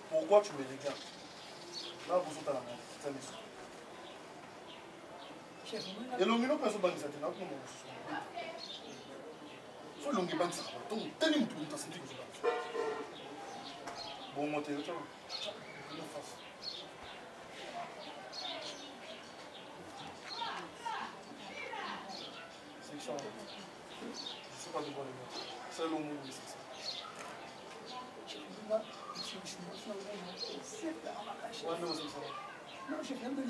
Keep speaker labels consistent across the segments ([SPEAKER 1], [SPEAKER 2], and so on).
[SPEAKER 1] Pourquoi tu me regardes? Là, vous êtes à la main. Et l'on ne peut pas se battre. Il faut l'on banque ça. Donc, tenez-nous tout le temps. Bon, moi, tu es là. C'est ça. Je ne sais pas de quoi les gars. C'est le monde, c'est ça.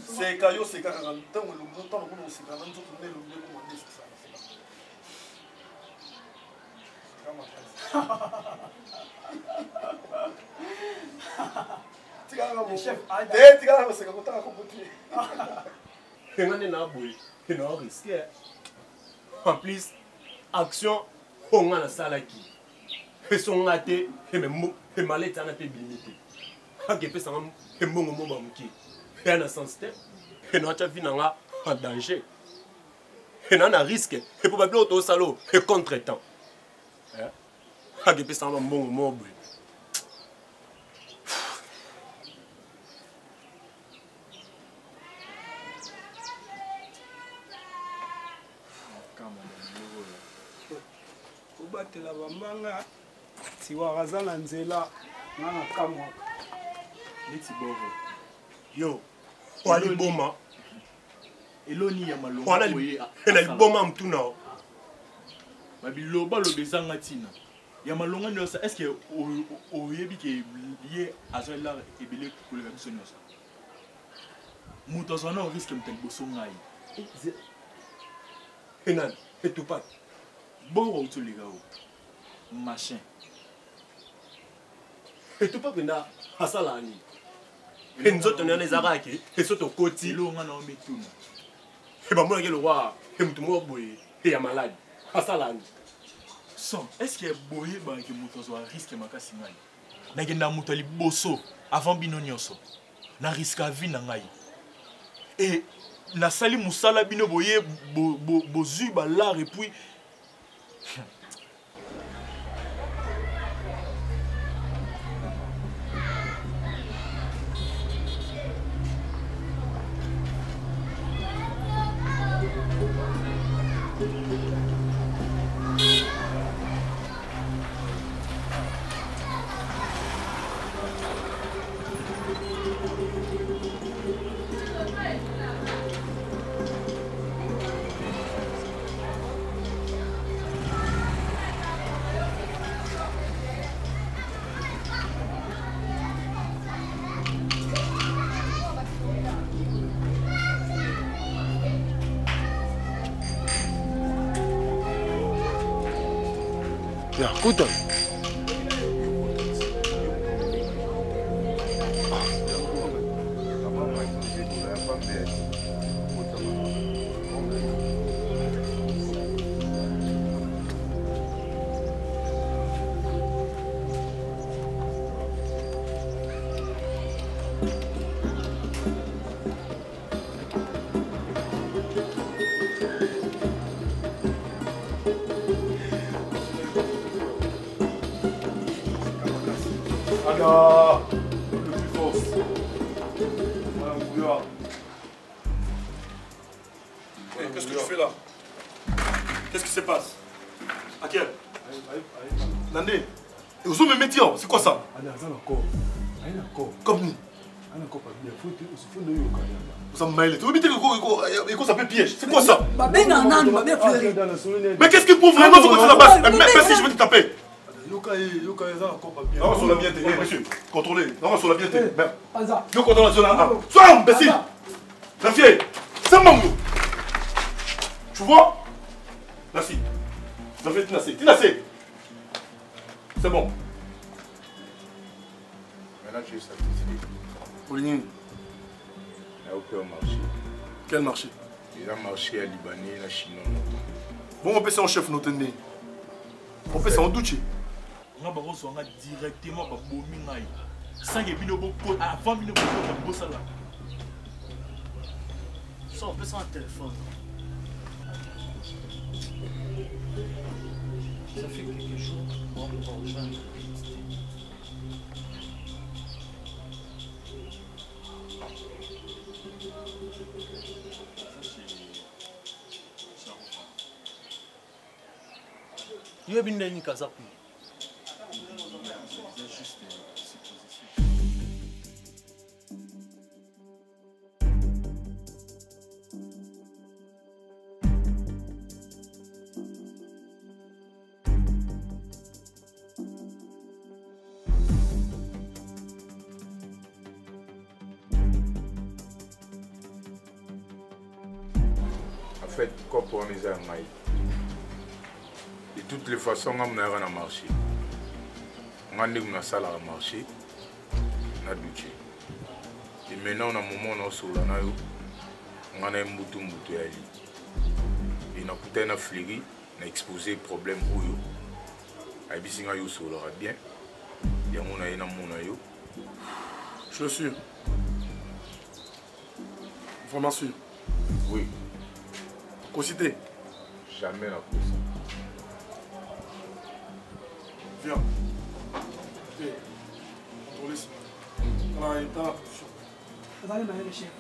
[SPEAKER 1] C'est caillou, c'est quand on entend le montant, on sait quand on tourne le monde, on dit ça. Chef, c'est comme ça qu'on
[SPEAKER 2] peut en plus, action, on a la salle qui. Et son athée, et malette en a fait limité. Et puis ça m'a fait bon moment qui. Et en a sens et notre vie en danger. Et on a risque, et probablement au salaud, et contre-temps. Et puis ça m'a bon moment.
[SPEAKER 3] Batela bambanga tiwaraza na nzela ngana kamwa
[SPEAKER 4] leti bovo
[SPEAKER 2] yo wali boma
[SPEAKER 4] eloni ya malonga
[SPEAKER 2] wala ela liboma mtuna
[SPEAKER 4] babiloba lo bezanga tina ya malonga nyosa est-ce que oyebi ke lié azola ebele kolega biso nyosa muto zona o risque mtel boso ngai
[SPEAKER 2] enan etupat
[SPEAKER 4] bon ou les gars machin
[SPEAKER 2] et tout pas pena hasalani enzoto na nezaraki et soto koti
[SPEAKER 4] lo nga na metuna
[SPEAKER 2] et ba mona ke le roi et mutu mo boye et ya malade hasalani
[SPEAKER 4] son est-ce que boye ba ke muto zo risque makasi ngai na genda muto li boso avant bino nyonso na risque à vie na ngai et na sali musala bino boye bozu ba l'art et puis
[SPEAKER 2] ya kuta
[SPEAKER 1] Alors, le plus fort. Voilà, qu'est-ce que tu fais là? Qu'est-ce qui se passe? À quel? Nandé, et vous me mettez, c'est quoi ça? Comme nous. Vous avez mailé. Vous mettez quoi ça peut piège? C'est quoi ça? Mais qu'est-ce qu'il faut vraiment ce que tu la base? Merci, je vais te taper. Non, sur la bienté, monsieur. Contrôlez. Non, sur la bienté. Nous contrôlons sur la. Sois imbécile. La fille. C'est mon mot. Tu vois? Merci. Vous avez tinacé. Tinacé. C'est bon.
[SPEAKER 5] Maintenant, tu es satisfait.
[SPEAKER 1] Pauline.
[SPEAKER 5] Il n'y a aucun marché.
[SPEAKER 1] Quel marché?
[SPEAKER 5] Il y a un marché à Libanais, à Chinois.
[SPEAKER 1] Bon, on peut ça en chef, nous tenir. On peut ça en douche.
[SPEAKER 4] On va directement à Bomingaï. Sans que bino avant bino bo sala.
[SPEAKER 6] Ça on peut ça en téléphone. Ça fait quelque chose pour rejoindre l'identité. Yo binda ni kaza ku.
[SPEAKER 5] En fait, quoi pour mes amis? De toutes les façons, on a marché. On a une salle à marcher. On a douché. Et maintenant, on a un moment où on a un moutou à aller. Et on a coûté un fléri, on a exposé le problème où yo. Et puis, on a eu bien. Et on a eu un yo.
[SPEAKER 1] Je suis sûr. Vraiment sûr.
[SPEAKER 5] Oui.
[SPEAKER 1] Cocité.
[SPEAKER 5] Jamais la cause.
[SPEAKER 1] Viens. Viens. Contrôlez ça. Dans la position.
[SPEAKER 3] Attendez, le chef.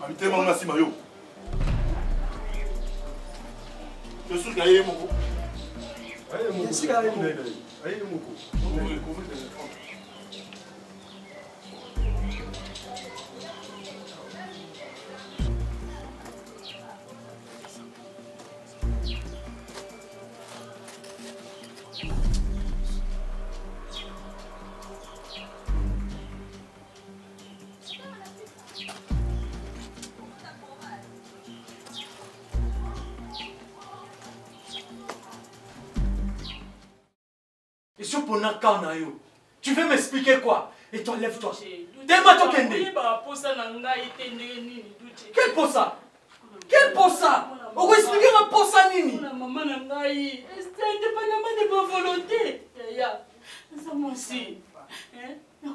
[SPEAKER 1] Habitez mon nasi mayo. Je suis sûr qu'il y a un mot.
[SPEAKER 3] Je suis là.
[SPEAKER 6] Et sur pour Nakanayo, tu veux m'expliquer quoi? Et toi, lève-toi. Dis-moi ton kende. Quel posa? Quel posa? On va expliquer ma posa nini?
[SPEAKER 7] Maman Nangai, c'est indépendamment de ma volonté. Ça moi aussi.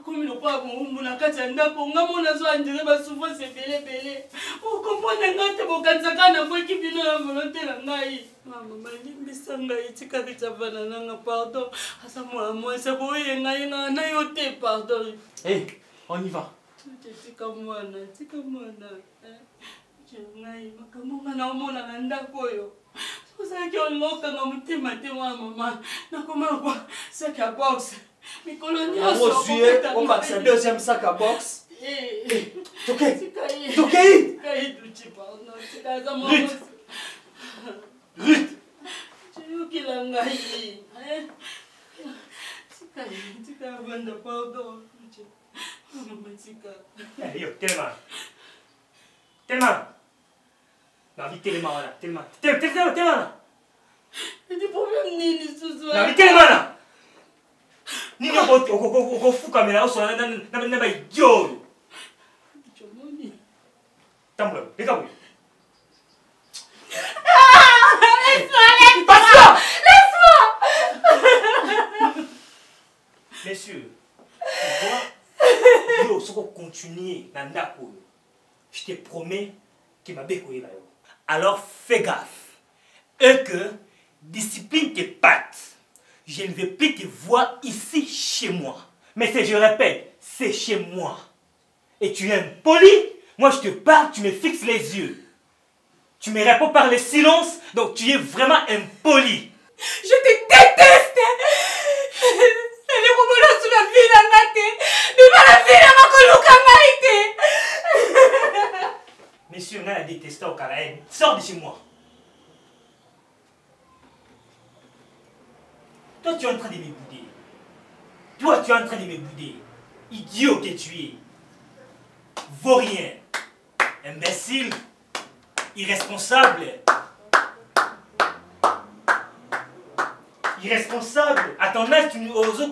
[SPEAKER 7] Comme le pas mon nakatanda pour ngamona zo andire ba souvent c'est belé. On comprend ngate bokanzaka na boy ki bino la volonté na ngai. Maman limbisanga itika kitavana nanga pardon. Asa moi c'est boye ngai na yote pardon.
[SPEAKER 6] Eh, on y va.
[SPEAKER 7] Tika mwana. Ngai makambo na omona na ndako yo. Sosa ki oloka na mutima te wa mama. Na koma kwa sac à box. Mais colonie a
[SPEAKER 6] on va passer deuxième sac à box. Tokei. Ruth.
[SPEAKER 7] Tu qui l'engaille. Tika vanda pardon.
[SPEAKER 6] Yo, tellement. La vie tellement. Des
[SPEAKER 7] problèmes nini sous
[SPEAKER 6] la vie tellement. Ni go fu kamera so na ba idiot. Tambla, regarde. Laisse-moi. Messieurs, yo soko continuer na ndako. Je te promets que ma béco est là. Alors fais gaffe. Et que discipline tes pattes. Je ne vais plus te voir ici chez moi. Mais je répète, c'est chez moi. Et tu es impoli. Moi je te parle, tu me fixes les yeux. Tu me réponds par le silence, donc tu es vraiment impoli.
[SPEAKER 7] Je te déteste. C'est le moment sur la vie d'un matin. Mais pas la vie d'un matin.
[SPEAKER 6] Monsieur, on a détesté au Caraïbe. Sors de chez moi. Toi, tu es en train de me bouder. Idiot que tu es. Vaurien. Imbécile. Irresponsable. À ton âge, tu oses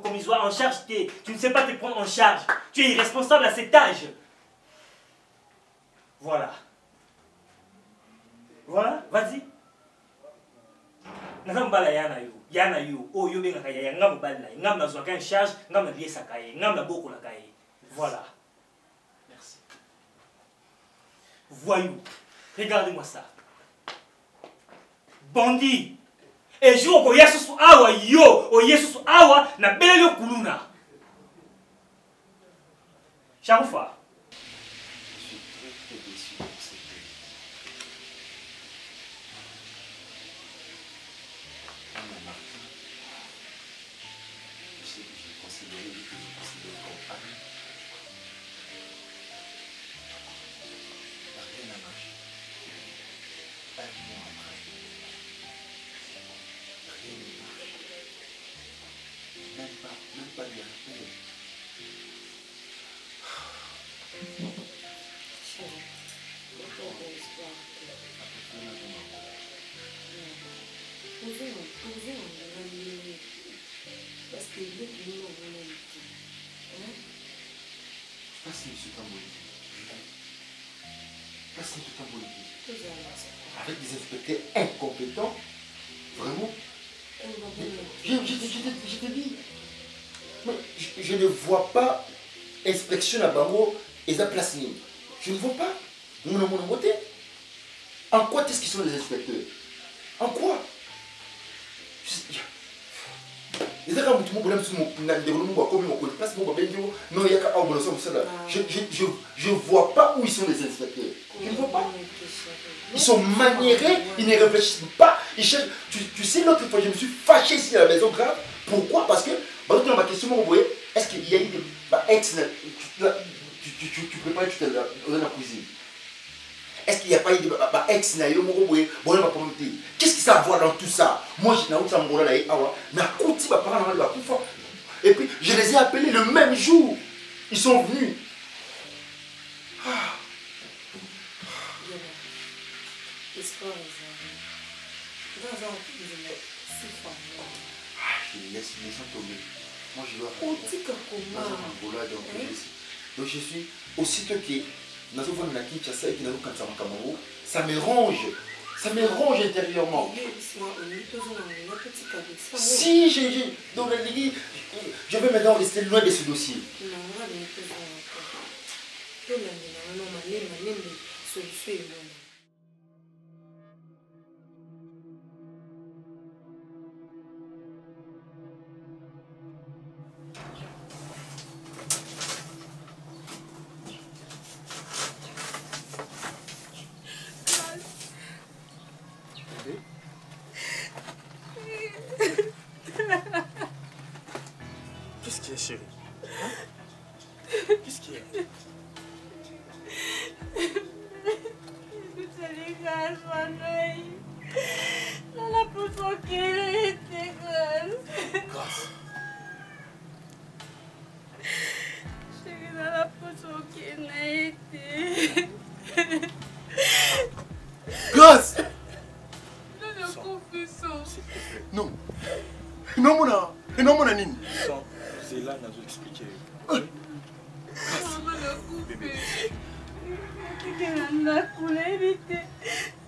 [SPEAKER 6] comme ils soient en charge. Tu ne sais pas te prendre en charge. Tu es irresponsable à cet âge. Voilà, vas-y. Nazambala yana yo. Oh yo benga kaya ngam bala. Ngam na zoka en charge, ngam na lié sakaye, ngam na boko la kaye. Voilà. Merci. Voyou. Regardez-moi ça. Bandit. Et jour ko yesu awa yo, o yesu awa na belelo kuluna. Charoufa.
[SPEAKER 8] considéré et que je considère comme ami. Rien n'a marché. Un mois après, rien ne marche. Même pas de rappel.
[SPEAKER 7] Parce que le climat est
[SPEAKER 8] Parce que M. Tamboli. Parce que M. Tamboli. Avec des inspecteurs incompétents, vraiment. Je te dis, mais je ne vois pas inspection à Bango et ça place. Je ne vois pas. Mon voté. En quoi est-ce qu'ils sont les inspecteurs? En quoi? Je vois pas où ils sont les inspecteurs. Je ne vois pas. Ils sont maniérés, ils ne réfléchissent pas. Ils cherchent. Tu sais, l'autre fois, je me suis fâché ici à la maison grave. Pourquoi? Parce que, ma question, est-ce qu'il y a eu des ex, tu prépares tout à l'heure dans la cuisine? Est-ce qu'il n'y a pas eu de ex qu'est-ce qui ça voit dans tout ça? Moi, et puis, je les ai appelés le même jour. Ils sont venus. Je les laisse tomber. Moi, je dois donc, je suis aussitôt que ça me ronge. Ça me ronge intérieurement. Si, je vais maintenant rester loin de ce dossier.
[SPEAKER 4] Qu'est-ce qu'il y a, chérie? Qu'est-ce qu'il y a? Grâce. Grâce! Non. Non, mon ami. C'est là, nous expliquer. Bébé. Grâce.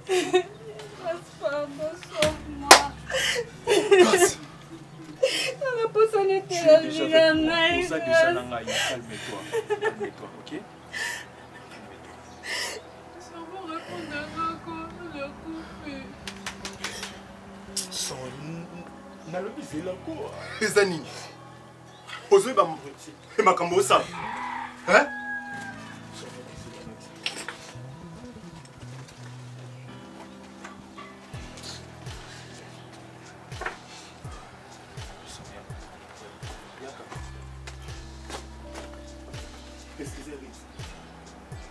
[SPEAKER 4] Tu es déjà avec moi. Pour ça, déjà, calme-toi. Calme-toi, ok? nalobi zelako eza nini ozoyeba makambo osala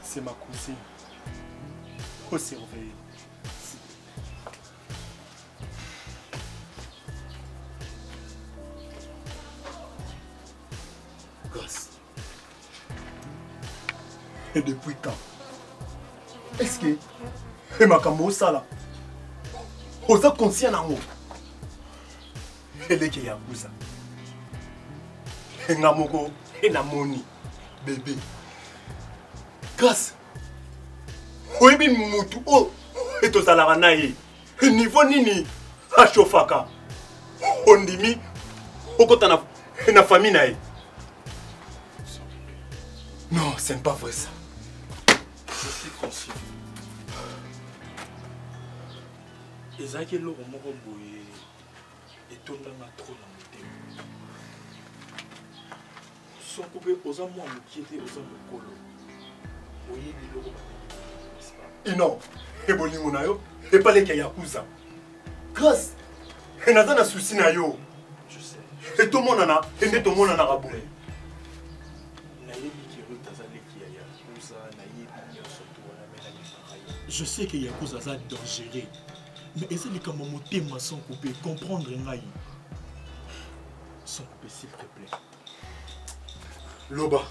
[SPEAKER 4] c'est ma cousine. Faut surveiller. Gosse. Et depuis quand? Est-ce que et makambo sala? Oza conscient nango. Eleke ya kuza. Ngamoko enamoni bébé. Gosse. Oyebi mutu o etozalaka na ye niveau nini ashofaka ondimi okota na famille na ye. Non, c'est pas vrai ça. Je suis conscient. Ezaki eloko moko boye etondanga trop na motema. Soko pe oza mwa mokie te oza mokolo oyebi eloko et non, et bolingo na yo, et pas les yakuza. Grâce, et n'a pas de souci na yo. Je sais.
[SPEAKER 2] Et tout le monde en a. Et tout le monde en a raboué.
[SPEAKER 4] Je sais que Yakuza est dangereux. Mais est-ce que comme mon thème sans couper, comprendre Ngaï? Sans couper, s'il te plaît.
[SPEAKER 2] Loba.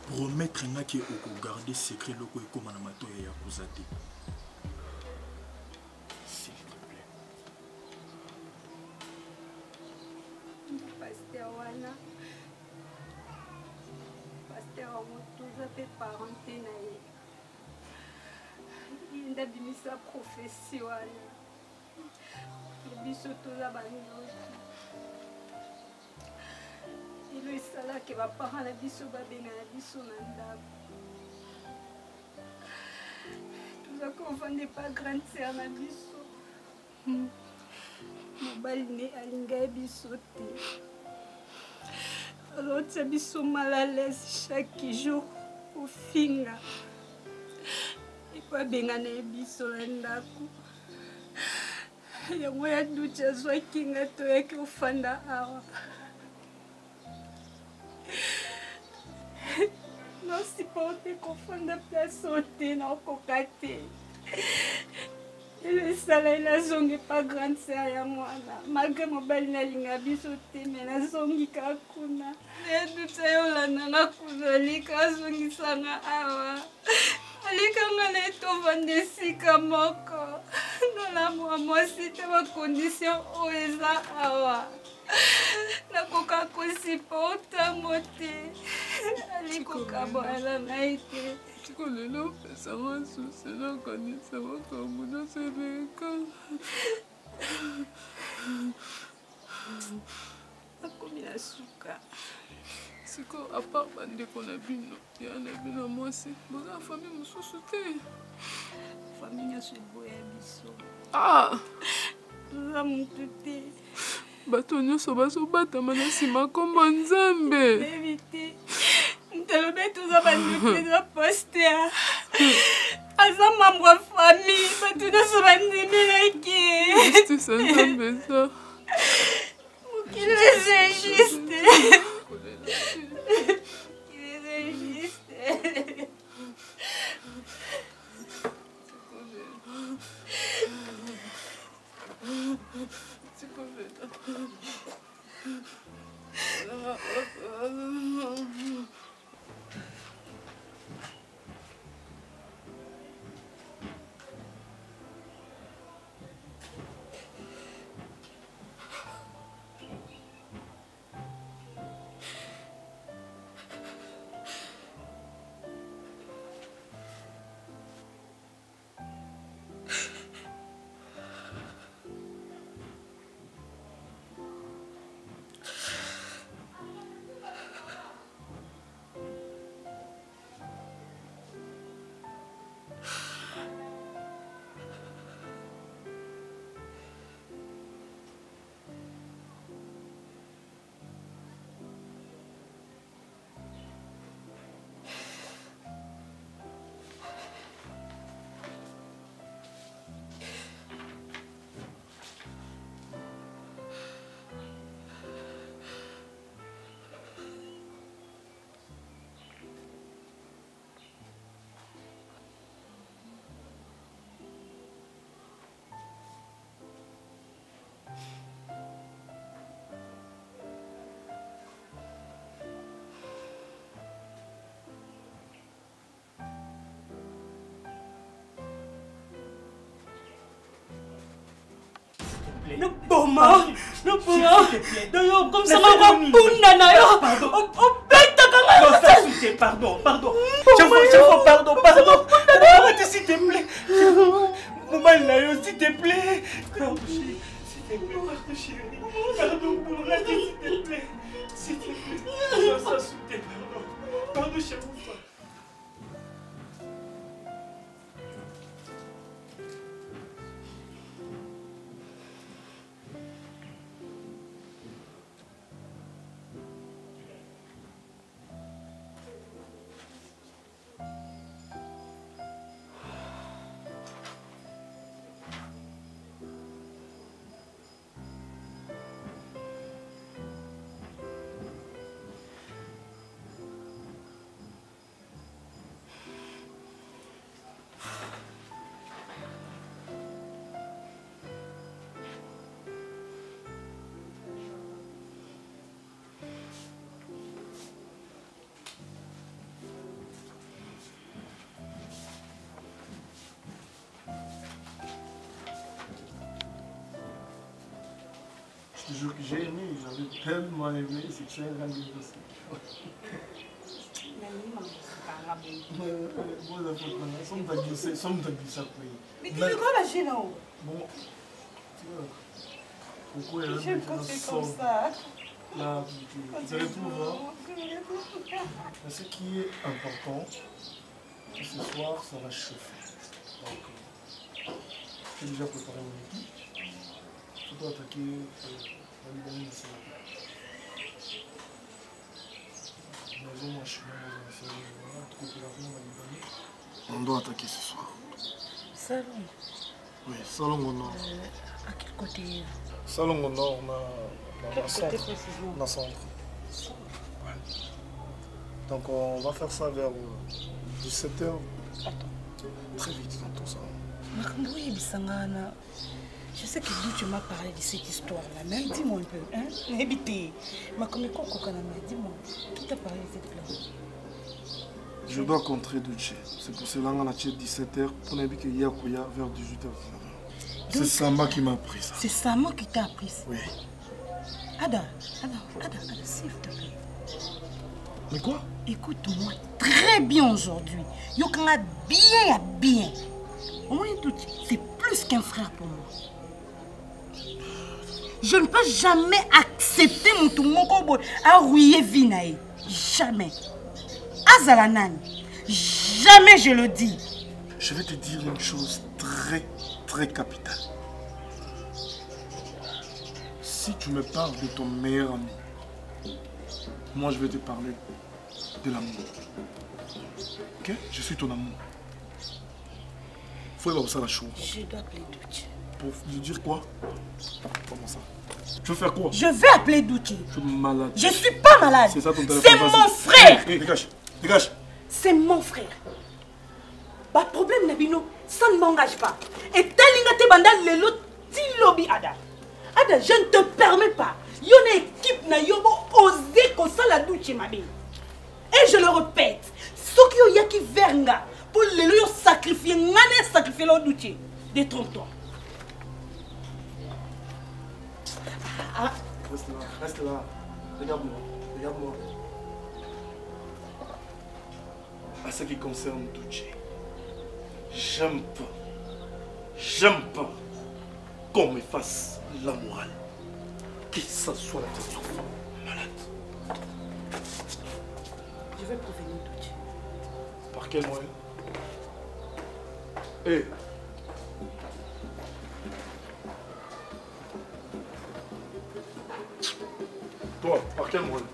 [SPEAKER 4] Promettre Ngaï que garder secret loko et comme un amateur Yakuza. S'il te plaît.
[SPEAKER 9] Pasteur Wana. Pasteur Amotoza fait parenté naïe. Il a mis sa profession. Il a mis surtout la banane. Il est là qui va parler à la biso babena la biso nanda. Tout ça qu'on vendait pas grande sœur na biso. Mobile né alinga biso te. Alors ça biso mal à l'aise chaque jour au finga. Et pas bengana biso ndako. Yango ya ducha zo kinga to yake ufanda awa. Non, si pas qu'on fait de place sauter, non, cocaté. Et le salaire, la zone n'est pas grande, c'est à moi. Malgré mon bel nalingabi sauté, mais la zone est kakuna. Et tout ça, on l'a nana kuna, les cas sont qui sont awa. Les kangana est au vent si kamoko. Non, la moi, c'était ma condition, oesa awa. La coca aussi porta moté. Ali coca boala naite.
[SPEAKER 7] Tu connais l'eau, ça va sous cela, connaît ça va comme nous se véhicule.
[SPEAKER 9] A combien de sucre?
[SPEAKER 7] C'est quoi, à part bande qu'on a vu, il y en a vu dans moi aussi. Bon, la famille me sous-souté.
[SPEAKER 9] La famille a se boire biso.
[SPEAKER 7] Ah!
[SPEAKER 9] Nous avons tout.
[SPEAKER 7] Bato nyonso bazobatama na nsima kombo Nzambe.
[SPEAKER 9] Éviter. Ntalobe tuza bandeko eza poster. Aza membre ya famille, bato nyonso bandimelaki.
[SPEAKER 7] Justice ya Nzambe eza.
[SPEAKER 9] Mokili eza injuste. Mokili eza injuste.
[SPEAKER 6] Non, Boma, non, Boma. Non, comme ça, ma punda na yo. On pète ta
[SPEAKER 2] Non, ça, s'il te plaît, pardon. Pardon. Arrête, s'il te plaît. Maman, là, s'il te plaît. Pardon, chérie. S'il te plaît, pardon, chérie. Pardon, reste, s'il te plaît. S'il te plaît. Non, ça, s'il te plaît, pardon. Pardon, chérie.
[SPEAKER 3] Je te jure que j'ai aimé, j'avais tellement aimé, c'est très grandi aussi.
[SPEAKER 7] Mais tu veux quoi lâcher là-haut?
[SPEAKER 3] Bon, pourquoi elle
[SPEAKER 7] j'aime quand c'est comme ça.
[SPEAKER 3] Là, tu retrouves. Mais ce qui est important, c'est que ce soir, ça va chauffer. Donc, j'ai déjà préparé mon équipe. Je dois attaquer la Libanais ici. On doit attaquer ce soir.
[SPEAKER 7] Salon?
[SPEAKER 3] Oui, Salon au nord.
[SPEAKER 7] À quel côté?
[SPEAKER 3] Salon au nord, on a
[SPEAKER 7] quel côté précisément?
[SPEAKER 3] Dans le centre. Ouais. Donc on va faire ça vers 17h.
[SPEAKER 7] Attends.
[SPEAKER 3] Très vite dans ton salon.
[SPEAKER 7] Je sais que tu m'as parlé de cette histoire-là, mais dis-moi un peu, hein? Dis-moi, qui t'a parlé de cette place?
[SPEAKER 3] Je dois contrer Duce. C'est pour cela qu'on a 17h. On a dit qu'il y a vers 18h. C'est Sama qui m'a appris ça.
[SPEAKER 7] C'est Sama qui t'a appris ça?
[SPEAKER 3] Oui.
[SPEAKER 7] Ada, s'il te plaît.
[SPEAKER 3] Mais quoi?
[SPEAKER 7] Écoute-moi très bien aujourd'hui. Yokanga bien. Au moins, c'est plus qu'un frère pour moi. Je ne peux jamais accepter mon tourment à rouiller Vinae. Jamais. Azalanan. Jamais je le dis.
[SPEAKER 3] Je vais te dire une chose très capitale. Si tu me parles de ton meilleur ami, moi je vais te parler de l'amour. Ok? Je suis ton amour. Faut y avoir ça la chose.
[SPEAKER 7] Je dois appeler Duce.
[SPEAKER 3] Pour lui dire quoi? Comment ça? Tu veux faire quoi?
[SPEAKER 7] Je vais appeler Duce.
[SPEAKER 3] Tu es malade.
[SPEAKER 7] Je suis pas malade.
[SPEAKER 3] C'est ça ton téléphone.
[SPEAKER 7] C'est mon frère.
[SPEAKER 3] Hey, dégage.
[SPEAKER 7] C'est mon frère. Pas de problème, Nabino. Ça ne m'engage pas. Et Talingate Bandal Lelo Tilobi Ada. Ada, je ne te permets pas. Yone équipe na yobo osé comme ça la douche ma belle. Et je le répète, ceux qui ont yaki verga pour le sacrifier, n'allez sacrifier leur douche. Détrompe-toi. Ah.
[SPEAKER 3] Reste là. Regarde-moi. À ce qui concerne Duce, j'aime pas qu'on me fasse la morale. Que ça soit la tête malade.
[SPEAKER 7] Je vais prévenir Duce.
[SPEAKER 3] Par quel moyen? Hé! Toi, par quel moyen?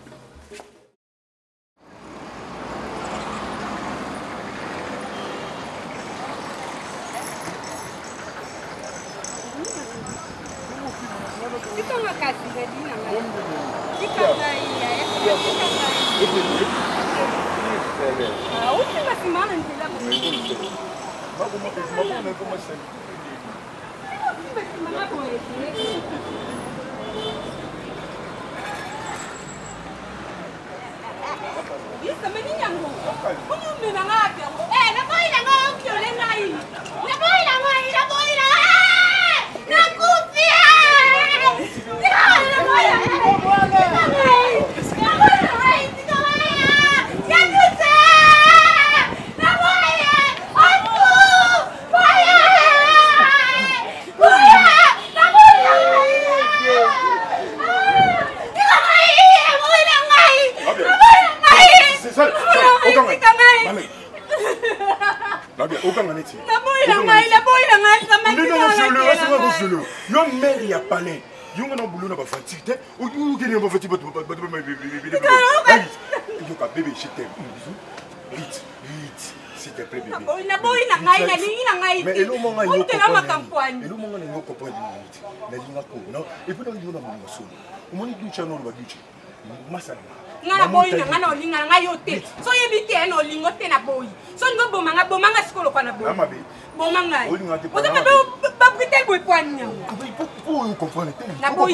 [SPEAKER 7] Ngana boy na ngana olinga nga yote. So yebite eno olingo te na boy. So ngo bomanga sikolo kwa na boy.
[SPEAKER 5] Amabe.
[SPEAKER 7] Bomanga. Oza mabe ba brite boy kwanya.
[SPEAKER 5] Pour comprendre te.
[SPEAKER 7] Na boy.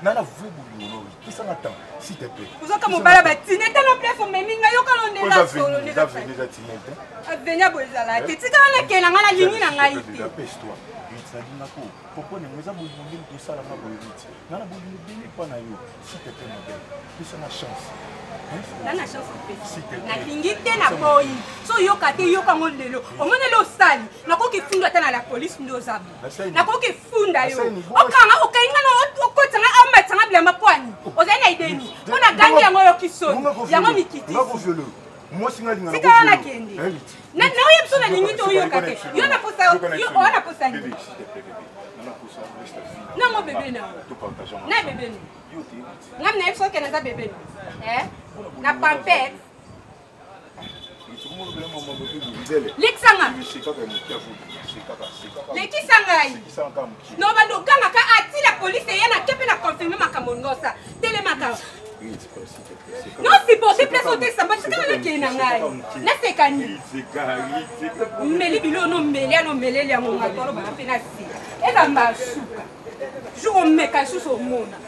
[SPEAKER 5] Na na vrai boulot. Qui s'en attend s'il te plaît.
[SPEAKER 7] Oza ka mobala ba tinete no play for meninga yo ka londe la solo
[SPEAKER 5] ne déjà tinete.
[SPEAKER 7] Avenya boy zala. Ketika na kena ngana lingi na ngai te.
[SPEAKER 5] Dépêche-toi.
[SPEAKER 4] ezali nako poko nango eza bolingo ndenge tosalanga boye neti nga na bolingo ebele mpa na yo s'il te plaît mobele pesanga chance
[SPEAKER 9] nana chance mpe nalingi te na boyi so yoka te yokango lelo omoneli osali nakoki funda ata na la polise nde ozabu nakoki funda yo okanga okainga na okotanga amatanga bilamba pwani ozali na ideni mpona gangi yango yoki soni yango mikiti sikala nakende naoye biso nalingi te oyoka te yo naposa nini nango bebe nao na bebe no ngam na ye biso okende eza bebe no na pampette lekisanga lekisa ngai no bando okangaka ati la polise ye na ke mpe na confirme makambo nyonso telemaka non supporte place otesamba tikala nakei na ngai nasekani mmeli bilo nomeli anomeleli yango ngatolo bana mpe nasika eza mbasuka jour omeka susu omona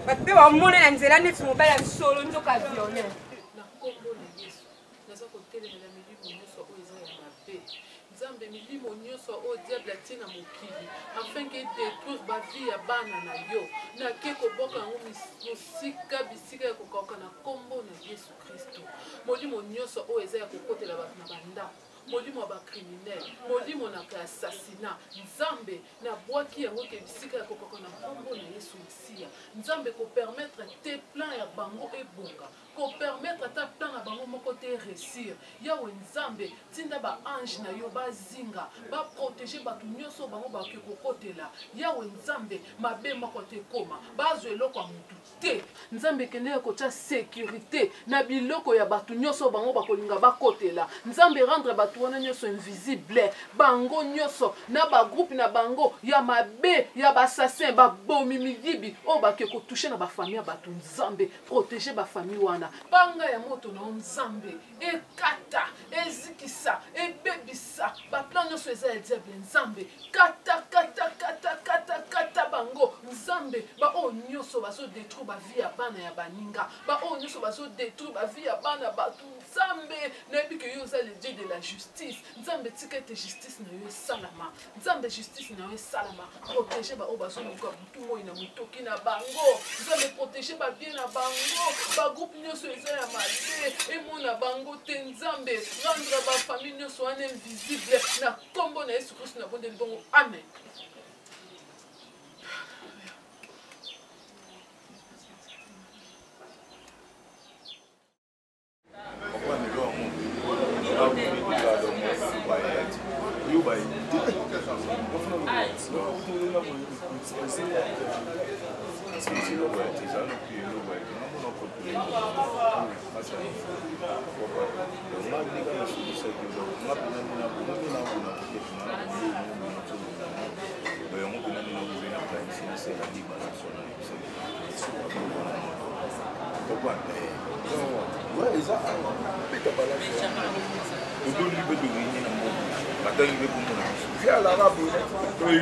[SPEAKER 9] bato mpe bamona na nzela neti mobali ya solo nzoka violent
[SPEAKER 10] naza kotelemela milimo nyonso oyo eza ya mabe nzambe milimo nyonso oyo diable atie na mokili afin ke détruire bavie ya bana na yo nake koboka yango mosika bisika ya kokauka na nkombo na yesu kristo molimo nyonso oyo eza ya kokotela bato na bandako molimo ya bacriminel molimo na assassinat nzambe na bwaki yango ke bisika ya kokauka na nkombo na yesu masiya nzambe kopermettre te plan ya bango ebonga kopermettre ata plan na bango moko te réussir yawe nzambe tinda baange na yo bazinga baprotege bato nyonso bango bakoki kokotela yawe nzambe mabe moko te ekoma bazwa eloko ya motu te nzambe ekende kotia sécurité na biloko ya bato nyonso bango bakolinga bakotela nzambe rendre bato wana nyonso invisible bango nyonso na bagroupe na bango ya mabe ya bassassin babomi miyibi oyo bakoki kotouche na bafamille ya bato nzambe protege bafamille wana panga ya moto na nzambe ekata ezikisa ebebisa baplan nyonso eza ya diable nzambe kata bango nzambe baoyo nyonso bazodétruire bavie ya bana ya baninga baoyo nyonso bazodétruire bavie ya bana bato nzambe nayebi ke yo oza le dieu de la justice nzambe tika ete justice na yo esalama nzambe justice na yo esalama protege baoyo bazoluka butu moi na motoki na bango nzambe protege babie na bango bagroupe nyonso eza ya mabe emona bango te nzambe rendre bafamille nyonso wana invisible na nkombo na yesu kristo na bondeli bongo amen.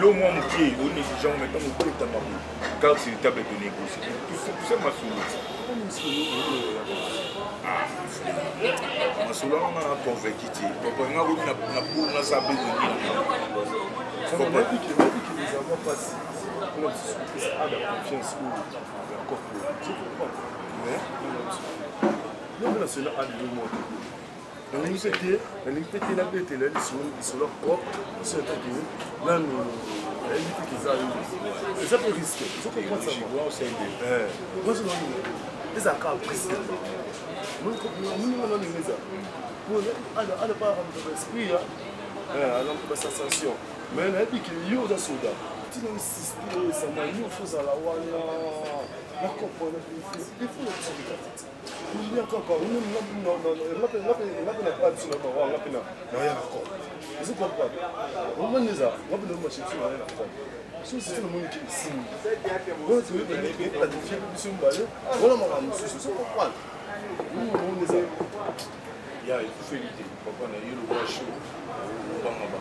[SPEAKER 5] L'eau moi mon pied, on est gens maintenant au pied de ma boue. Car c'est une table de négocier. Tout ça m'a soulé. Ma soulé on a convaincu. Papa on a voulu na pour na saber de
[SPEAKER 3] ça m'a dit que nous avons passé on a dit ça a la confiance ou la corps. Tu comprends? Mais nous national a deux mots. Dans l'unité la bête là ils sont leur propre c'est un truc là nous c'est ça peut risquer il faut comprendre ça moi c'est moi c'est les accords précis nous on les ça pour aller pas rendre l'esprit alors que ça sensation mais là dit que yo za soda tu nous insister ça m'a il faut ça la wana la comprendre il faut le dire il y a encore non la pas sur le bord on l'appelle non il y a encore vous comprenez on va nous ça on va nous marcher sur la c'est le monde qui signe on se met la difficulté sur balle voilà mon monsieur c'est comprendre on les a il y a il faut éviter pourquoi on a eu le bois chaud on va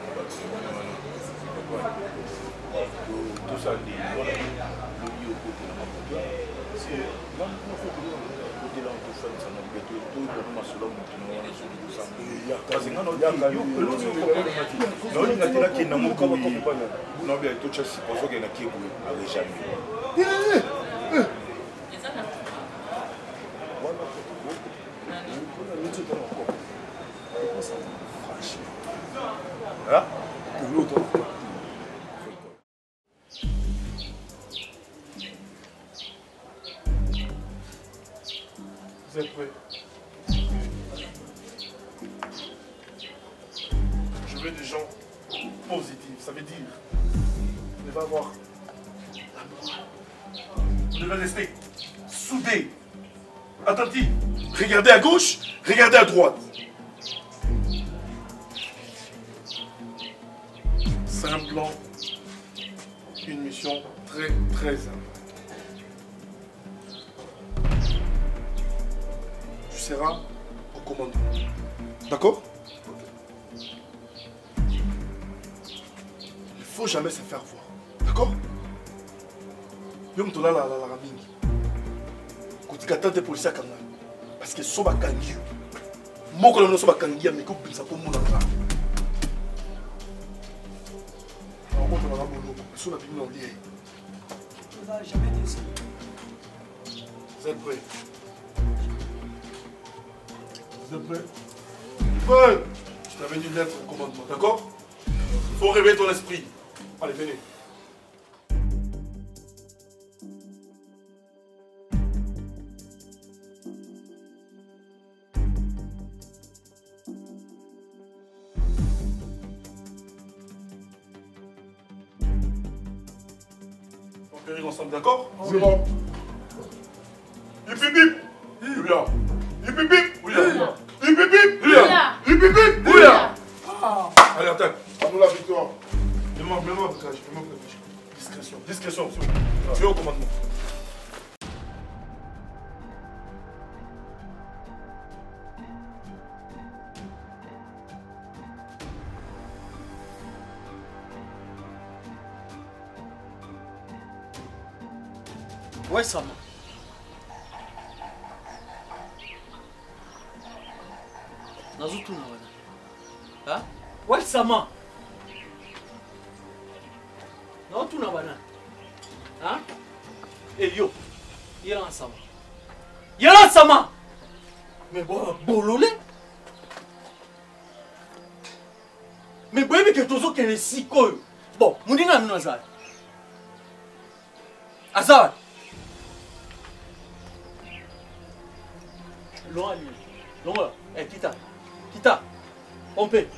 [SPEAKER 3] tout ça dit Vous êtes prêts? Je veux des gens positifs. Ça veut dire, vous devez avoir la morale. Vous devez rester soudés, attentifs. Regardez à gauche, regardez à droite. C'est un plan, une mission très importante. Tu seras au commandement. D'accord? Il ne faut jamais se faire voir. D'accord? Yom tola la mingi. Kotikata te policiers kanga. Parce que soba kangi. Moko la no soba kangi mais ko bisa ko mona la. On va la mono. Sur la bimino lié.
[SPEAKER 11] Tu vas jamais dessus.
[SPEAKER 3] Vous êtes prêts? Vous êtes prêts? Ouais. Je t'avais dit d'être au commandement. D'accord? Il faut réveiller ton esprit. Allez, venez. On périt ensemble, d'accord? C'est bon. Hip hip hip. Bouya. Hip hip hip. Bouya. Hip hip hip. Bouya. Hip hip hip. Bouya. Allez, attaque. À nous la victoire. Mets-moi un bagage. Discrétion. Discrétion. Tu es au commandement.
[SPEAKER 11] Ouais, ça va. Nazutuna wana. Ha? Ouais, ça va. Nazutuna wana. Hein? Eh yo. Yela sama. Yela sama. Mais bon, bololé. Mais bon, mais que tozo kene siko. Bon, mundinga nino azali. Azali. Loin lui. Loin. Eh, Kita. Kita. Pompé.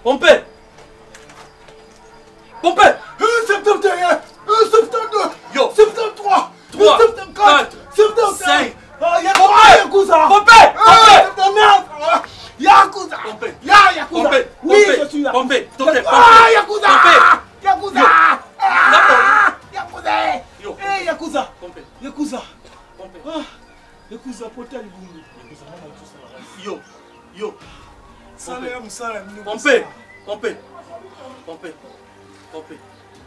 [SPEAKER 11] Pompé. Pompé.
[SPEAKER 3] 71. 72.
[SPEAKER 11] Yo.
[SPEAKER 3] 73.
[SPEAKER 11] 3.
[SPEAKER 3] 74. 75.
[SPEAKER 11] 5.
[SPEAKER 3] Yakuza.
[SPEAKER 11] Pompé.
[SPEAKER 3] Pompé. Yakuza.
[SPEAKER 11] Pompé.
[SPEAKER 3] Yakuza.
[SPEAKER 11] Pompé.
[SPEAKER 3] Oui, je suis là.
[SPEAKER 11] Pompé.
[SPEAKER 3] Ah, Yakuza.
[SPEAKER 11] Pompé.
[SPEAKER 3] Yakuza. Yakuza.
[SPEAKER 11] Yo.
[SPEAKER 3] Eh, Yakuza.
[SPEAKER 11] Pompé.
[SPEAKER 3] Yakuza.
[SPEAKER 11] Pompé.
[SPEAKER 3] Yakuza potel bungu.
[SPEAKER 11] Yo. Yo.
[SPEAKER 3] Sale ya musala mino.
[SPEAKER 11] Pompé. Pompé. Pompé. Pompé.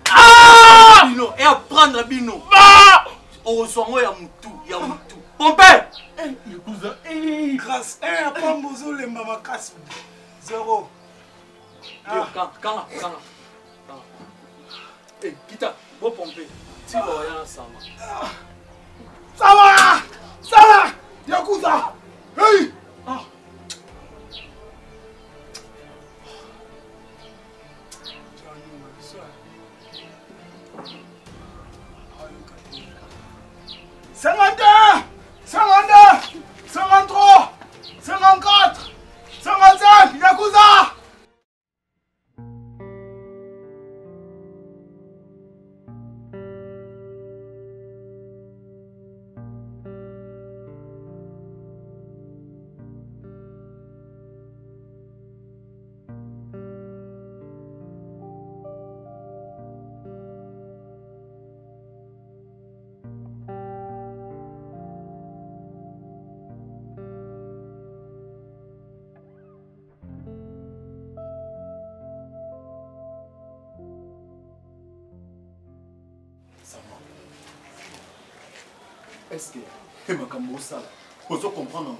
[SPEAKER 11] Ah! Bino, et à prendre Bino. Ah! Au son ya mutu, ya mutu. Pompé.
[SPEAKER 3] Eh, Yakuza. Eh, grâce. Eh, après mozo le mama casse. 0.
[SPEAKER 11] Yo, kanga. Eh, Kita, bon Pompé. Tu vas rien sama.
[SPEAKER 3] Ça va. Yakuza. Hey. Ah. Cinquante-deux, 53, 54, 55, Yakuza.
[SPEAKER 2] est-ce que et makambo ça ozo comprendre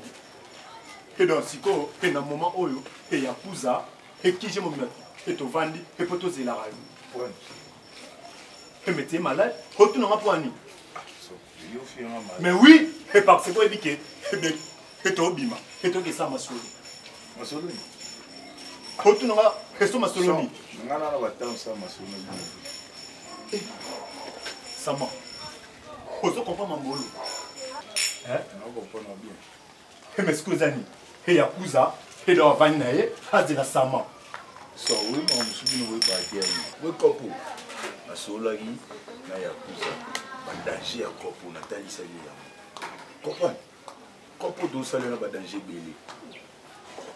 [SPEAKER 2] et dans siko et dans moment oyo et yakuza et qui j'ai mon et to vandi et poto zela rayo et mettez malade retourne en poani mais oui et parce que dit que et to bima et to que ça masolo retourne en resto masolo
[SPEAKER 5] ngana ba temps ça masolo
[SPEAKER 2] sama ozo comprendre mambolo hein
[SPEAKER 5] on comprend bien
[SPEAKER 2] et mais excusez-moi et yakuza et dans vandi nae azela sama
[SPEAKER 5] so oui mon soubi no ba dia ni we kopo masolo gi na yakuza ba danger ya kopo na talisa gi ya kopo kopo do sale na ba danger belé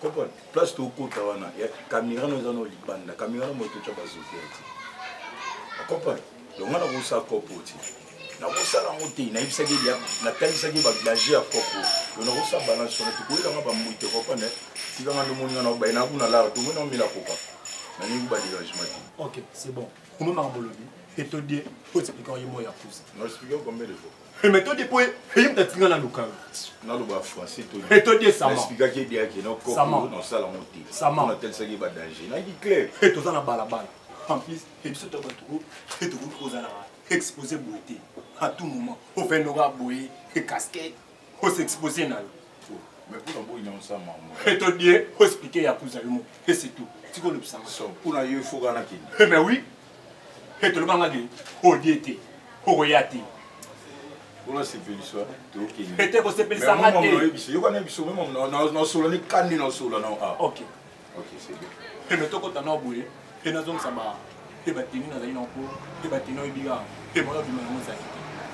[SPEAKER 5] kopo place to kota wana ya caméra no zano libanda caméra moto cha bazoketi kopo donc on a vu ça kopo ti na ko sala ngote na ibisa gi ya na talisa gi ba danger ya kopo on a vu ça balance sur tout ko la ba muite kopo ne si ba ngalo moni na ba ina kuna la to mo na mbila kopa na ni ba dérangement.
[SPEAKER 2] OK, c'est bon. Comment marbolobi et to dire faut expliquer un mot ya pousse.
[SPEAKER 5] Non, expliquer combien de fois.
[SPEAKER 2] Mais to dire pour et me tinga na local.
[SPEAKER 5] Na lo ba français to.
[SPEAKER 2] Et to dire ça.
[SPEAKER 5] Expliquer que dia que non kopo non sala ngote.
[SPEAKER 2] Ça
[SPEAKER 5] on a tel ça gi ba danger. Na dit clair.
[SPEAKER 2] Et to na balabala. En plus, et biso to batuko et to ko za na exposer beauté à tout moment. On fait nora boyer et casquette. On s'exposer na.
[SPEAKER 5] Mais pour un bout il y a ça maman.
[SPEAKER 2] Et to dire faut expliquer ya pouza le mot et c'est tout. Tu connais le sang.
[SPEAKER 5] Pour na yo faut gana ki.
[SPEAKER 2] Mais oui. Et to le banga de o diété. O royauté.
[SPEAKER 5] Pour la c'est plus soir. OK.
[SPEAKER 2] Et te ko c'est plus ça maté.
[SPEAKER 5] Yo connais biso même non solo ni kandi non solo non ah.
[SPEAKER 2] OK.
[SPEAKER 5] OK, c'est bien.
[SPEAKER 2] Et me to ko tana boye. Et na zong sama. Et ba tini na zali na ko. Et ba tini biga. Et mo bi mo sa.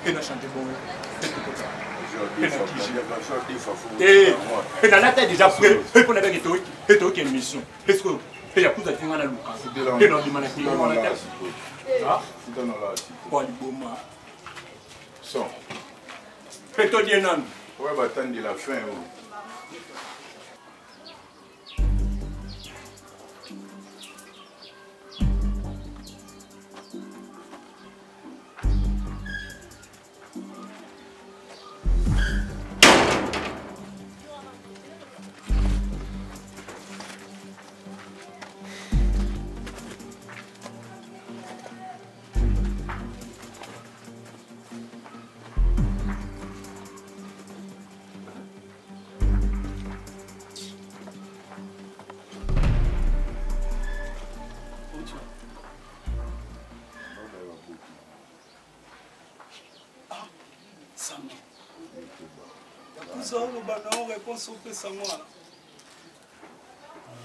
[SPEAKER 2] Et na chanter bon. Et to ko ça. Et dans la tête déjà prêt, et pour avec et toi qui est mission. Est-ce que il y a plus de temps à la luka. Et dans l'humanité, on a tête. Ah,
[SPEAKER 5] c'est dans la cité.
[SPEAKER 2] Quoi du beau ma.
[SPEAKER 5] Son.
[SPEAKER 2] Et toi dis non.
[SPEAKER 5] Ouais, bah attendre la fin.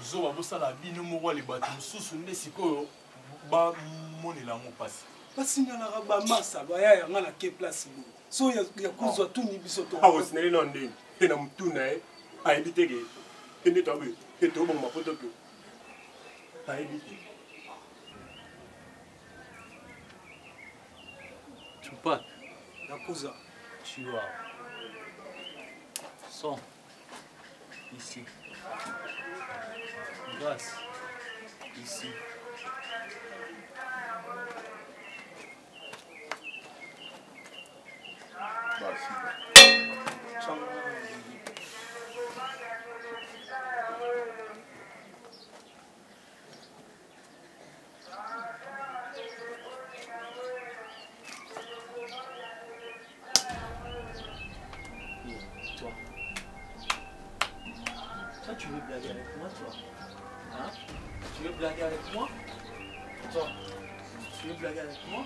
[SPEAKER 4] Zoba bosala bino moko le bato mususu nde sikoyo ba monela ngo pasi.
[SPEAKER 3] Basinyalaka bamasa baya yanga na ke place bo. So ya kuzwa tuni biso to.
[SPEAKER 2] Ah osineli non ndeni. Et na mutuna ayebi te ke. Et nde tabe. Et to bon mapoto ke. Ayebi te.
[SPEAKER 11] Tupac.
[SPEAKER 3] Yakuza.
[SPEAKER 11] Tu vois. Son. Ici. Grâce. Ici. Toi. Toi, tu veux blaguer avec moi, toi? Hein? Tu veux blaguer avec moi? Toi, tu veux blaguer avec moi?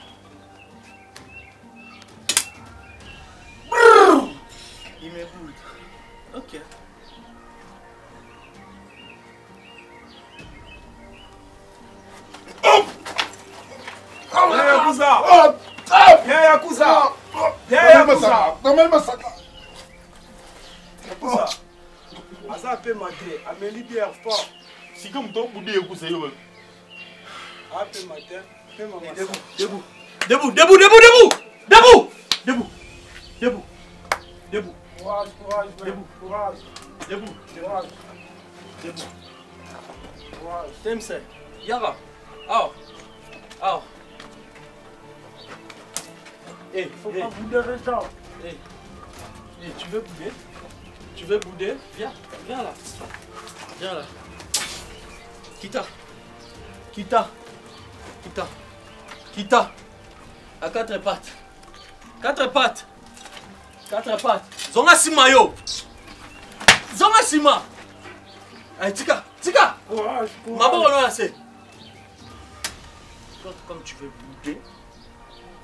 [SPEAKER 11] Il m'écoute. Ok.
[SPEAKER 1] Yakuza! Yakuza! Yakuza! Yakuza!
[SPEAKER 3] Aza pe maté, ameli bière fort.
[SPEAKER 1] Si comme toi, vous dites que c'est eux.
[SPEAKER 3] A pe maté, pe maman.
[SPEAKER 11] Debout. Debout, debout, debout, debout! Debout! Debout! Debout! Debout!
[SPEAKER 3] Courage, courage,
[SPEAKER 11] debout,
[SPEAKER 3] courage.
[SPEAKER 11] Debout,
[SPEAKER 3] courage.
[SPEAKER 11] Debout.
[SPEAKER 3] Courage.
[SPEAKER 11] Temse. Yara. Au. Au.
[SPEAKER 3] Eh, faut pas vous lever ça.
[SPEAKER 11] Eh. Et tu veux bouder? Tu veux bouder? Viens, viens là. Viens là. Kita. Kita. Kita. Kita. À quatre pattes. Quatre pattes. Quatre pattes. Zonga sima yo. Zonga sima. Allez, Tika. Tika. Maman, on a assez. Comme tu veux bouder.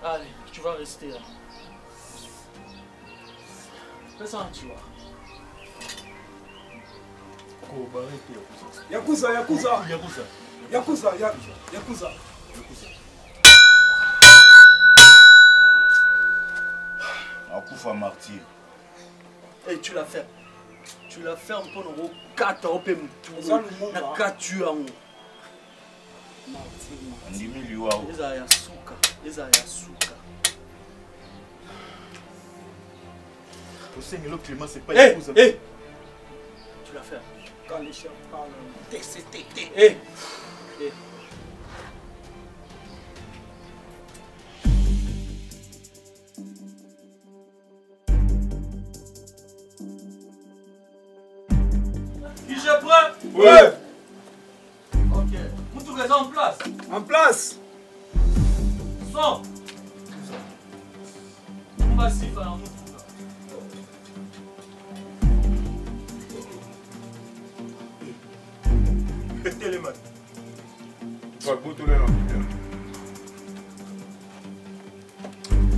[SPEAKER 11] Allez, tu vas rester là. Fais ça un tueur.
[SPEAKER 3] Yakuza, Yakuza. Yakuza. Yakuza, Yakuza.
[SPEAKER 1] Akufa martyr.
[SPEAKER 11] Et tu la fermes. Tu la fermes pour nous 4 ans. Na 4 ans.
[SPEAKER 1] Andimi liwao.
[SPEAKER 11] Eza ya suka. Eza ya suka.
[SPEAKER 4] Seigneur Clément, c'est pas
[SPEAKER 11] Hey,
[SPEAKER 4] Yakuza.
[SPEAKER 11] hey. Tu la fermes.
[SPEAKER 3] Quand les chefs parlent,
[SPEAKER 11] TCTT. Hey. Hey. Qui je prends?
[SPEAKER 3] Ouais.
[SPEAKER 11] Ok. Vous tous les en place?
[SPEAKER 3] En place.
[SPEAKER 11] Son. On va s'y faire.
[SPEAKER 2] Téléman.
[SPEAKER 5] Tu vas bouter là.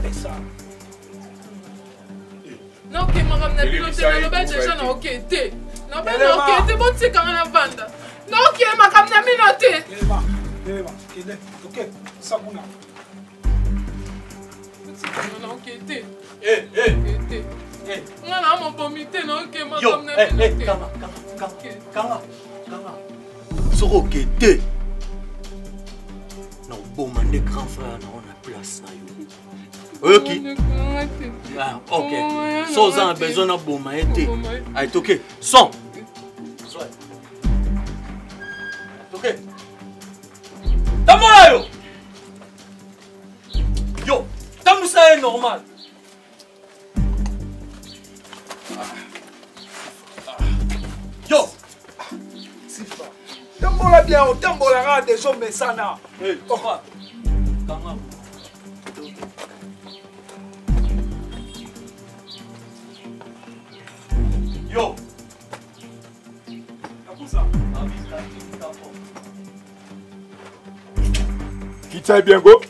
[SPEAKER 3] C'est ça.
[SPEAKER 10] Non, ok, madame, na bino te na loba déjà na ok te. Na ba na ok te bon te kanga na vanda. Non, ok, madame, na bino te.
[SPEAKER 3] Téléma, Kende, ok, Sabuna.
[SPEAKER 10] Na ok te.
[SPEAKER 11] Eh, eh.
[SPEAKER 10] Ok te.
[SPEAKER 11] Eh.
[SPEAKER 10] Nga na mo pomité na ok,
[SPEAKER 11] Yo,
[SPEAKER 10] madame na
[SPEAKER 11] eh,
[SPEAKER 10] bino
[SPEAKER 11] eh,
[SPEAKER 10] te.
[SPEAKER 11] Kanga. Soko kete. Na oboma nde grand frère na on a place na yo. Oyoki. Ah, ok. So oza na besoin na boma ete. Allez, toke. Son. Toke. Tambola yo. Yo, tambusa est normal. Yo.
[SPEAKER 3] Tambola bien, on tambolera des hommes mais ça n'a.
[SPEAKER 11] Hey, Kama. Kama. Yo.
[SPEAKER 3] Yakuza.
[SPEAKER 5] Kita bien go.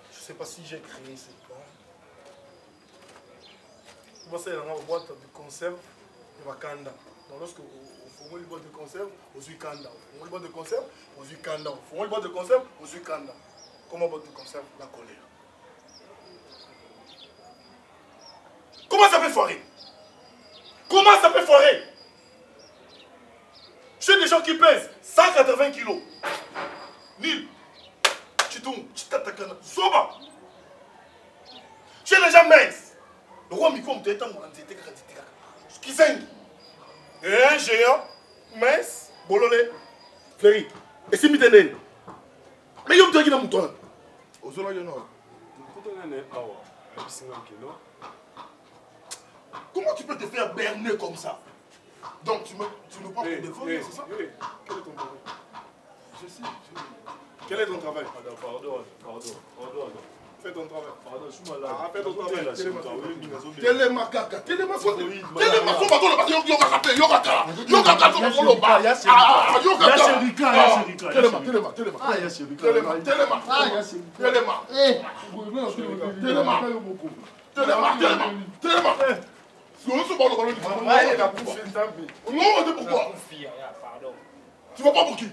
[SPEAKER 3] Je ne sais pas si j'ai créé ce plan. Moi, c'est dans la boîte de conserve de Wakanda. Donc, lorsque vous fumez une boîte de conserve, vous avez Kanda. Vous fumez une boîte de conserve, vous avez Kanda. Vous fumez une boîte de conserve, vous avez Kanda. Comment boîte de conserve? La colère. Comment ça peut foirer? Comment ça peut foirer? J'ai des gens qui pèsent 180 kilos. Nil. Soba. J'ai déjà mince. Le roi Miko me dit que un géant, mince, bololé, fleuri. Et si mitenen. Mais il y a un mouton. Comment tu peux te faire berner comme ça? Donc tu me prends pour défendre, c'est ça? Quel est ton travail? Je sais. Quel est ton travail? Pardon. Fais ton travail. Pardon, je suis malade. Fais ton travail. Téléma kaka. Téléma soba to le basi yoga kate. Yoga kate to le basi. Yoga kate. Téléma. Si on se parle de non, pourquoi? Tu vas pas pour qui?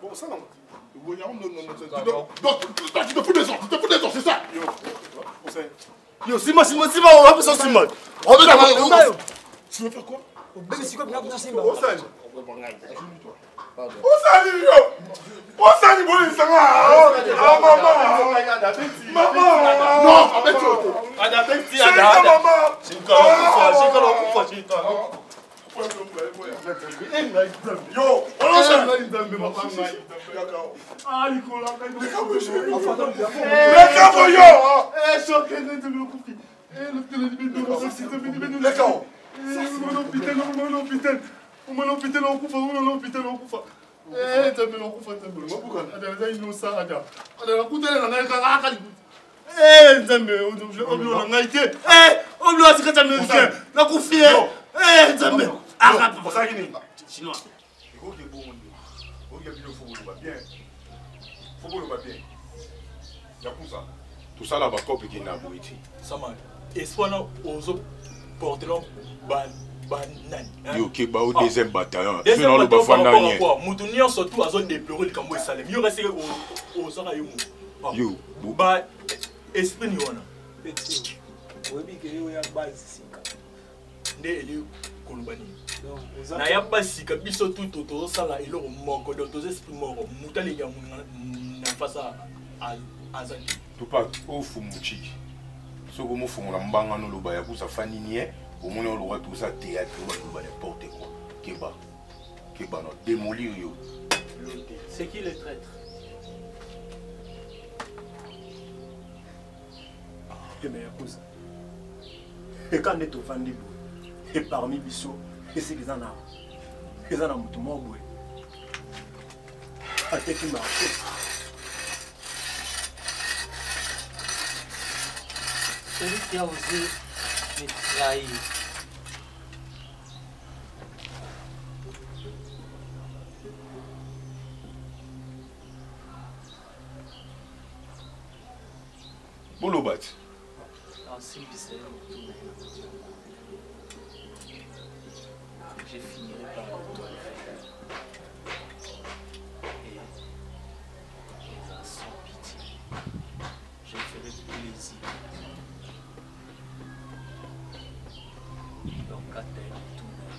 [SPEAKER 3] Bon, ça non. Donc, tu te fous des ordres, c'est ça. Yo,
[SPEAKER 11] Simon, on va faire ça, Simon.
[SPEAKER 3] Tu veux faire quoi? Bébé, c'est quoi bien Simba?
[SPEAKER 1] Osani. Osani yo. Osani boli sanga. Ah maman. Maman. Non, avec toi.
[SPEAKER 11] Ada petit
[SPEAKER 1] Ada.
[SPEAKER 11] maman.
[SPEAKER 1] Yo, on enchaîne. Ah, Nicolas,
[SPEAKER 5] tout ça là, bakopi qui n'a pas été.
[SPEAKER 4] Sama, espoir na ozo portelon ban
[SPEAKER 5] Yo qui ba au deuxième bataillon.
[SPEAKER 4] Sinon
[SPEAKER 5] le bafan na rien.
[SPEAKER 4] Moutounion surtout azo déplorer le cambo salem. Yo reste au sera yo.
[SPEAKER 5] Yo,
[SPEAKER 4] ba esprit ni wana.
[SPEAKER 3] Petit. Webi ke yo ya base sika.
[SPEAKER 4] Nde eli kolubani. Na ya basi ka biso tout to sala eloko moko donc to esprit moko mutali ya na face à azali.
[SPEAKER 5] Tout pas au fumuchi. Ce que nous faisons, mbanga no loba ya kusa fanini au moins on loba tout ça théâtre ou n'importe quoi. Keba no démolir yo.
[SPEAKER 11] C'est qui le traître?
[SPEAKER 2] Eh bien, épouse. Et quand on est au Fandi, et parmi Bissot, et c'est les anards. Les anards, tout le monde. À tête qui marche.
[SPEAKER 6] Celui qui a osé me trahir.
[SPEAKER 5] Bolobat.
[SPEAKER 6] Je finirai par retourner. Et sans pitié, je ferai plaisir. Donc, à terre, retourner.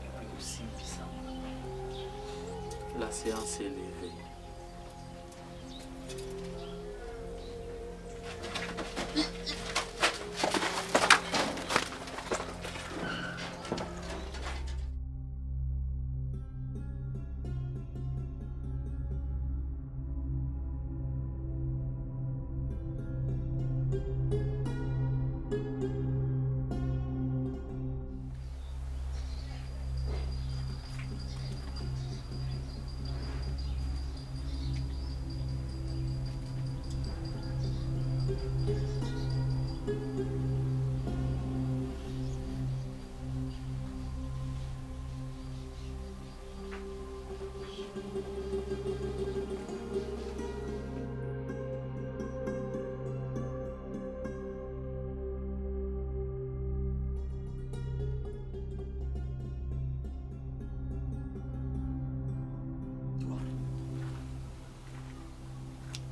[SPEAKER 6] Et puis aussi puissant. La séance est levée.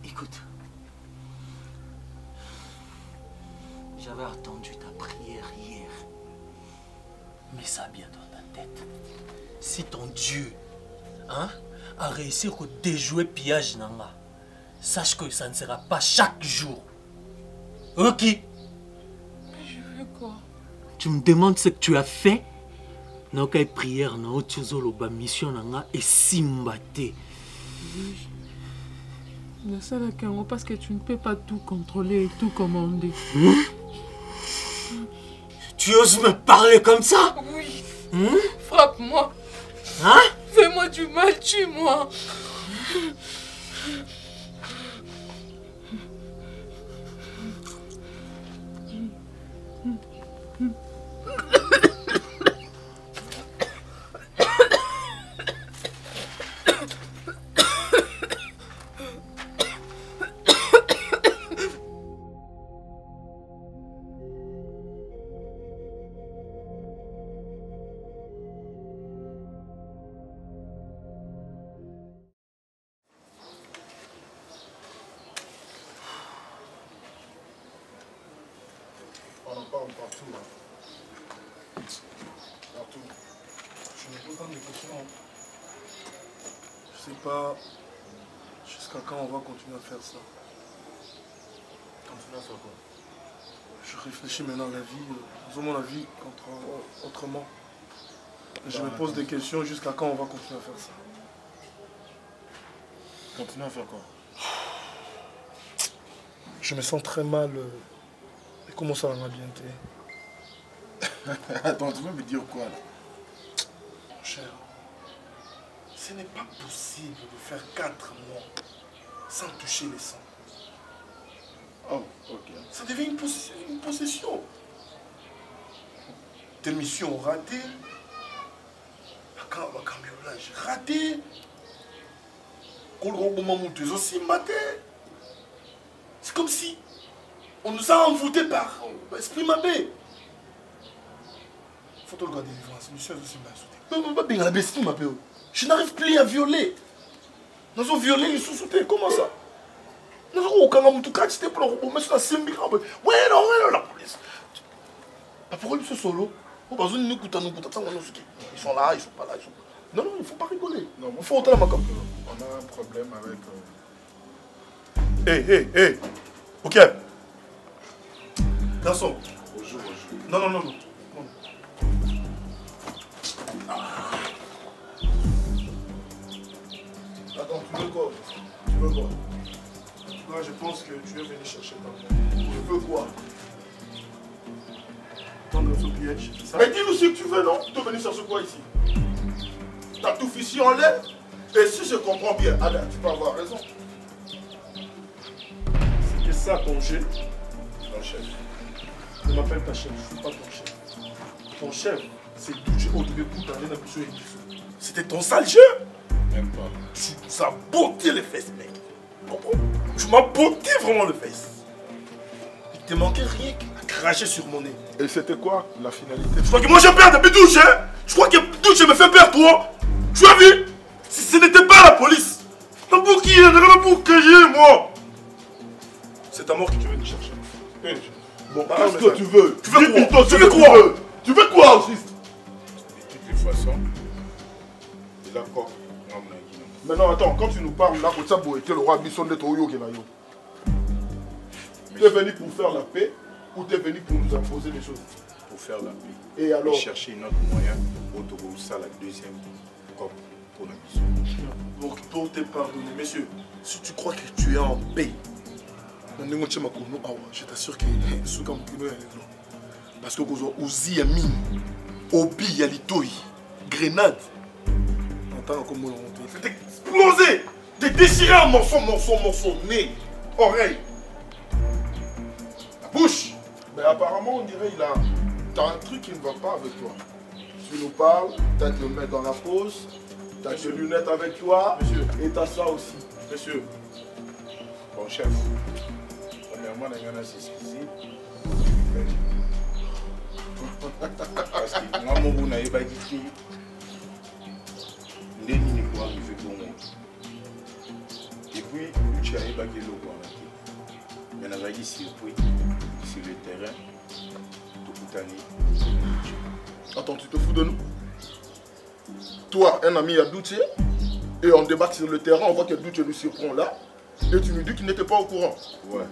[SPEAKER 6] Écoute, j'avais attendu ta prière hier, mais ça bien dans ta tête. Si ton Dieu a réussi à déjouer pillage Nanga, sache que ça ne sera pas chaque jour. Ok?
[SPEAKER 10] Je fais quoi?
[SPEAKER 6] Tu me demandes ce que tu as fait? Non, qu'à prière, non, tu as la mission Nanga et Simbate.
[SPEAKER 10] Le seul parce que tu ne peux pas tout contrôler et tout commander.
[SPEAKER 6] Tu oses me parler comme ça?
[SPEAKER 10] Oui. Frappe-moi. Fais-moi du mal, tue-moi.
[SPEAKER 3] partout. Je me pose pas des questions. Je sais pas jusqu'à quand on va continuer à faire ça.
[SPEAKER 4] Continuer à faire quoi?
[SPEAKER 3] Je réfléchis maintenant à la vie, disons la vie autrement. Je me pose des questions jusqu'à quand on va continuer à faire ça.
[SPEAKER 4] Continuer à faire quoi?
[SPEAKER 3] Je me sens très mal. Et comment ça va m'ambienter?
[SPEAKER 4] Attends, tu vas me dire quoi là?
[SPEAKER 3] Mon cher, ce n'est pas possible de faire 4 mois sans toucher les sangs.
[SPEAKER 4] Oh, ok.
[SPEAKER 3] Ça devient une possession. Tes missions ratées, le cambriolage raté, aussi maté. C'est comme si on nous a envoûtés par l'esprit mabé. Faut te regarder les délivrance, monsieur aussi m'a sauté. Je n'arrive plus à violer. Nous avons violé les sous-soutés, comment ça? Nous avons aucun moutou c'était pour le robot, mais c'est la simbi. Ouais, non, la police. Pourquoi ils sont solo? Ils sont là, ils sont pas là. Non, il ne faut pas rigoler.
[SPEAKER 4] Non,
[SPEAKER 3] il faut autant la macam.
[SPEAKER 4] On a un problème avec...
[SPEAKER 3] Hé, ok. Garçon.
[SPEAKER 4] Bonjour.
[SPEAKER 3] Non. Attends, tu veux quoi? Moi, je pense que tu es venu chercher ta mère. Je veux quoi? Tendre ce piège. Mais dis-nous ce que tu veux, non? Tu es venu chercher quoi ici? T'as tout fichu en l'air? Et si je comprends bien, Ada, tu peux avoir raison. C'était ça ton jeu?
[SPEAKER 4] Ton chef.
[SPEAKER 3] Ne m'appelle pas chef, je ne suis pas ton chef. Ton chef, c'est Douche Odebe Boutane dans le jeu. C'était ton sale jeu?
[SPEAKER 4] Même pas.
[SPEAKER 3] Tu as botté les fesses, mec. Tu comprends? Tu m'as botté vraiment les fesses. Il te manquait rien qu'à cracher sur mon nez.
[SPEAKER 4] Et c'était quoi la finalité?
[SPEAKER 3] Je crois que moi j'ai peur depuis Douche, hein? Je crois que Douche me fait peur, toi. Tu as vu? Si ce n'était pas la police, non pour qui? Pour que j'ai, moi. C'est ta mort que tu veux me chercher.
[SPEAKER 4] Bon, qu'est-ce que tu veux?
[SPEAKER 3] Tu veux quoi? Tu veux quoi, au juste?
[SPEAKER 5] De toutes les façons, il a quoi?
[SPEAKER 4] Maintenant, attends, quand tu nous parles là, tu es le roi Bisson de Toyo. Tu es venu pour faire la paix ou tu es venu pour nous imposer des choses?
[SPEAKER 5] Pour faire la paix.
[SPEAKER 4] Et alors?
[SPEAKER 5] Chercher notre moyen pour ça la deuxième COP pour la mission.
[SPEAKER 3] Donc, pour te pardonner, monsieur, si tu crois que tu es en paix, je t'assure que ce comme parce que vous avez aussi mine, obi, yalitoi, grenade. Entends comment on fait exploser, de déchirer un morceau, nez, oreille, la bouche.
[SPEAKER 4] Mais apparemment, on dirait qu'il a un truc qui ne va pas avec toi. Tu nous parles, tu as te le mettre dans la pose, tu as tes lunettes avec toi,
[SPEAKER 3] monsieur,
[SPEAKER 4] et tu as ça aussi.
[SPEAKER 3] Monsieur,
[SPEAKER 5] bon chef, premièrement, on a s'excuser. Parce que moi, mon n'a pas dit que les lignes pour arriver pour moi. Et puis, tu as pas que l'eau pour arrêter. Mais on a dit sur le terrain, tout année.
[SPEAKER 4] Attends, tu te fous de nous? Toi, un ami à Douche, et on débarque sur le terrain, on voit que Douche nous surprend là, et tu nous dis qu'il n'était pas au courant.
[SPEAKER 5] Ouais,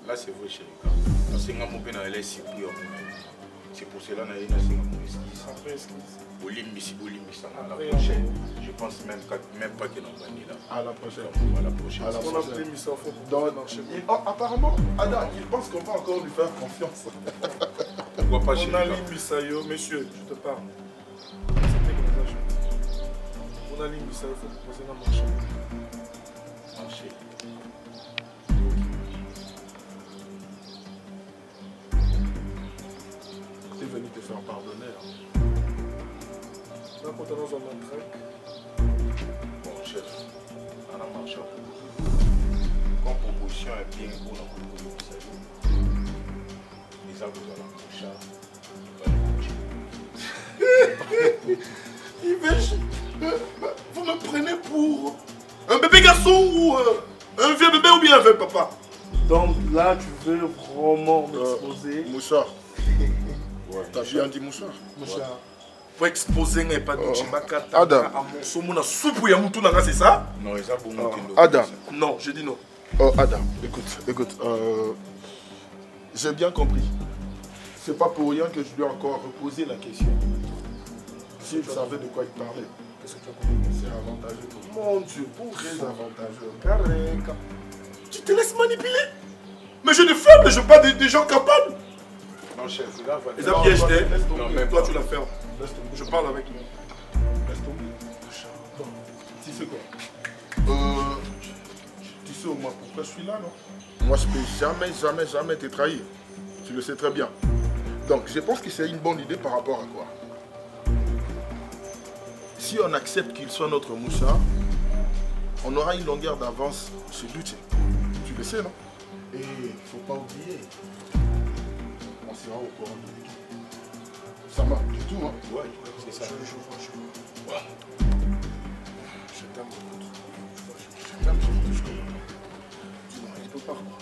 [SPEAKER 5] là c'est vrai chez les gars. Parce que moi, je suis surpris. C'est pour cela que je suis je pense même pas que nous allons là.
[SPEAKER 4] À la prochaine.
[SPEAKER 5] À la prochaine.
[SPEAKER 4] Apparemment, Ada, il pense qu'on va encore lui faire confiance.
[SPEAKER 5] Pourquoi pas chez
[SPEAKER 3] on a l'imbisayo, monsieur, je te parle. C'était comme ça. On a l'imbisayo, il faut poser un marché.
[SPEAKER 5] Marché.
[SPEAKER 4] Tu es venu te faire pardonner.
[SPEAKER 3] Là, quand on a un track.
[SPEAKER 5] Bon, chef, on a marché. Quand proposition est bien, on a proposé. Les arbres dans la bouche.
[SPEAKER 3] Vous me prenez pour un bébé garçon ou un vieux bébé ou bien un vieux papa? Donc là, tu veux vraiment m'exposer?
[SPEAKER 4] Moussard. Ouais. T'as bien dit Moussard?
[SPEAKER 3] Moussard.
[SPEAKER 1] Pour exposer un pas de
[SPEAKER 8] Adam.
[SPEAKER 1] C'est ça?
[SPEAKER 5] Non, ils ont bon.
[SPEAKER 8] Adam.
[SPEAKER 1] Non, je dis non.
[SPEAKER 8] Oh, Adam, écoute. J'ai bien compris. C'est pas pour rien que je lui ai encore reposé la question. Si il savait de quoi il parlait. Qu'est-ce que tu as compris? C'est avantageux pour mon Dieu, très avantageux. Carré.
[SPEAKER 1] Tu te laisses manipuler? Mais je ne ferme, mais je veux pas des gens capables.
[SPEAKER 5] Non, chef, là,
[SPEAKER 1] les a piégés. Toi, tu la fermes.
[SPEAKER 8] Je
[SPEAKER 1] parle avec lui.
[SPEAKER 8] Laisse tomber. Bon, tu sais quoi? Tu sais au moins pourquoi je suis là, non? Moi, je ne peux jamais te trahir. Tu le sais très bien. Donc, je pense que c'est une bonne idée par rapport à quoi? Si on accepte qu'il soit notre Moussa, on aura une longueur d'avance sur Duché. Tu le sais, non? Et il ne faut pas oublier, on sera au courant de l'équipe. Ça marche du tout, hein?
[SPEAKER 5] Ouais, c'est ça.
[SPEAKER 8] Je t'aime beaucoup. Je t'aime, je te touche comme ça. Dis-moi, il ne peut pas, quoi.